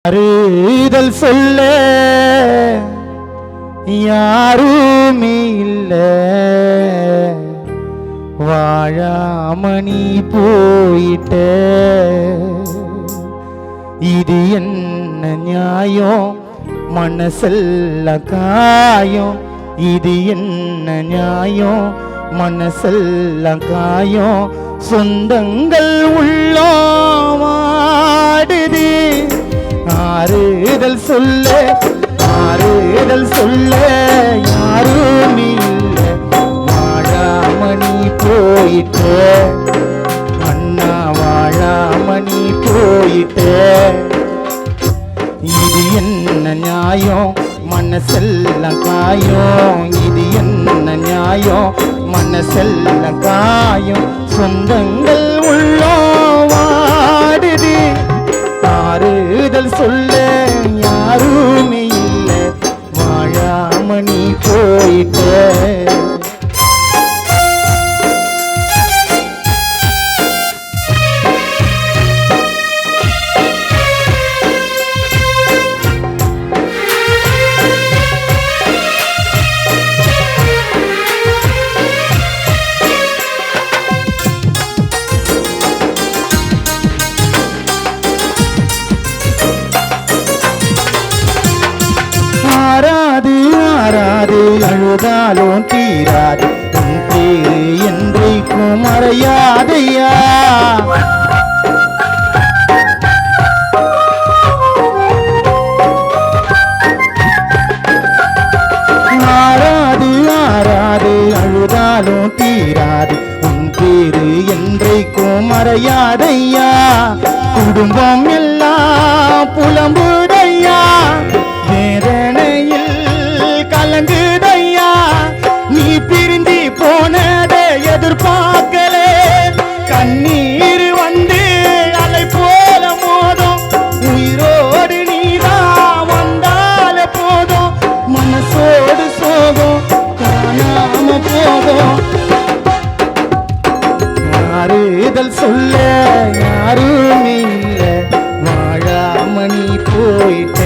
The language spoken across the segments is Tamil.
அறிதல் சொல்ல யாருமே இல்ல, வாழாமணி போயிட்ட. இது என்ன நியாயம்? மனசல்ல காயம். இது என்ன நியாயம்? மனசல்ல காயம். சொந்தங்கள் உள்ளாடுது. ஆறுதல் சொல்ல ஆறுதல் சொல்ல யாருமே இல்ல, வாழாமணி போயிட்ட. அண்ணா வாழாமணி போயிட்ட. இது என்ன நியாயம்? மனசெல்லாம் காயம். இது என்ன நியாயம்? மனசெல்லாம் காயம். சொந்தங்கள் உள்ளோ வாடுது. ஆறுதல் சொல்ல யாருமே இல்ல, வாழாமணி போயிட்ட. ஆராது ஆராது அழுதாலும் தீராது, உன் பேரு என்றைக்கும் மறையாதையா. ஆராது ஆராது அழுதாலும் தீராது, உன் பேரு என்றைக்கும் மறையாதையா. குடும்பம் எல்லாம் புலம்புதையா, வேதனையில் கலங்குதையா. நீ பிரிந்தி போனதை எதிர்பார்க்கலே, கண்ணீர் வந்து அலை போல மோதும். உயிரோடு நீதான் வந்தால போதும், மனசோடு சோகம் காணாம போகும். ஆறுதல் சொல்ல யாருமே இல்ல, வாழாமணி போயிட்ட.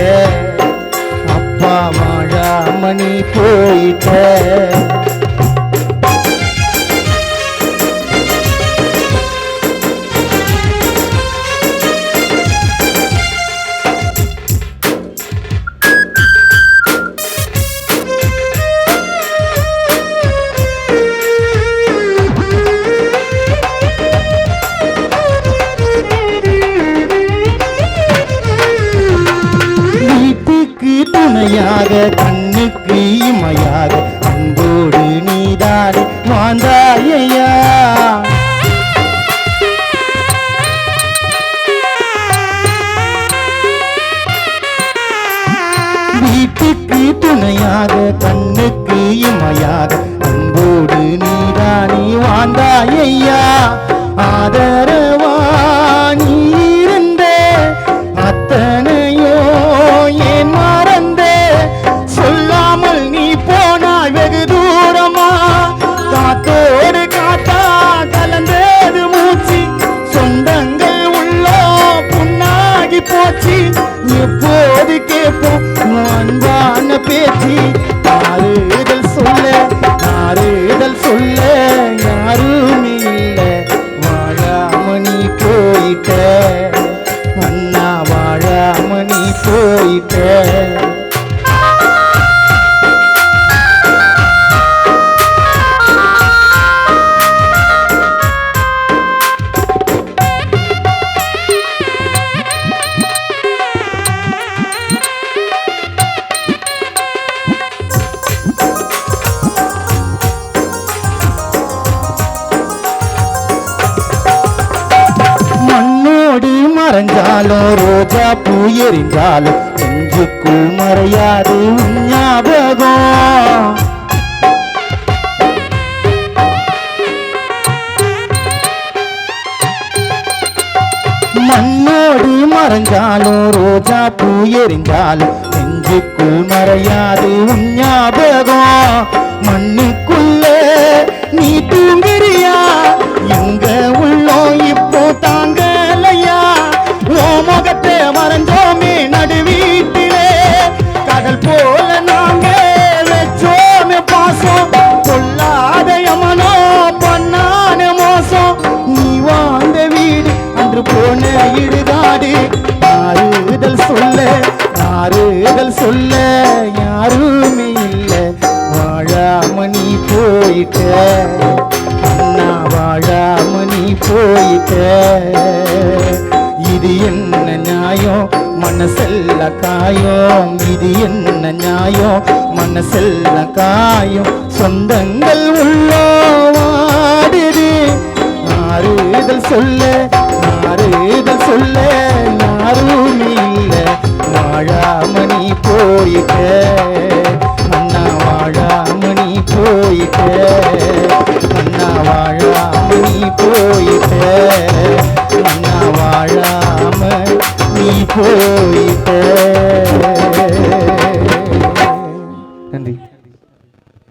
அப்பா வாழாமணி போயிட்ட. துணையாக கண்ணுக்கு இமையாக அன்போடு நீதானே வாழ்ந்தாயா. வீட்டுக்கு துணையாக கண்ணுக்கு இமையாக அன்போடு நீதானே வாழ்ந்தாயா. ஆதரவா நீ இருந்த அத்தனையோ ஏன் மறந்தே, சொல்லாமல் நீ போனாய் வெகு தூரமா. காத்தோடு காத்தா கலந்தது மூச்சு, சொந்தங்கள் உள்ளோ புண்ணாகி போச்சு. எப்போது கேட்போம் அன்பான பேச்சு? ஆறுதல் சொல்ல ஆறுதல் சொல்ல யாருமே இல்ல, வாழாமணி போயிட்ட. அண்ணா வாழாமணி போயிட்ட. மறைஞ்சாலும் ரோஜா பூ எரிஞ்சாலும் நெஞ்சுக்குள் மறையாது உன் ஞாபகம். மண்ணோடு மறைஞ்சாலும் ரோஜா பூ எரிஞ்சாலும் நெஞ்சுக்குள் மறையாது உன் ஞாபகம். மண்ணுக்குள்ளே நீ தூங்குறியா? எங்க உள்ளோ இப்போ தாங்கலையா? ஓ முகத்தை மறைஞ்சோமே நடு போன இடுகாடு ஆறுதல் சொல்ல யாருமே இல்ல. வாழாம நீ போயிட்ட அண்ணா, வாழாம நீ போயிட்ட. இது என்ன நியாயம் மனசெல்ல காயம், இது என்ன நியாயம் மனசெல்ல காயம். சொந்தங்கள் உள்ளோ வாடுது ஆறுதல் சொல்ல யாருமே இல்ல. வாழாம நீ போயிட்ட அண்ணா, வாழாம நீ போயிட்ட அண்ணா, வாழாம நீ போயிட்ட அண்ணா, வாழாம நீ போயிட்ட. நன்றி.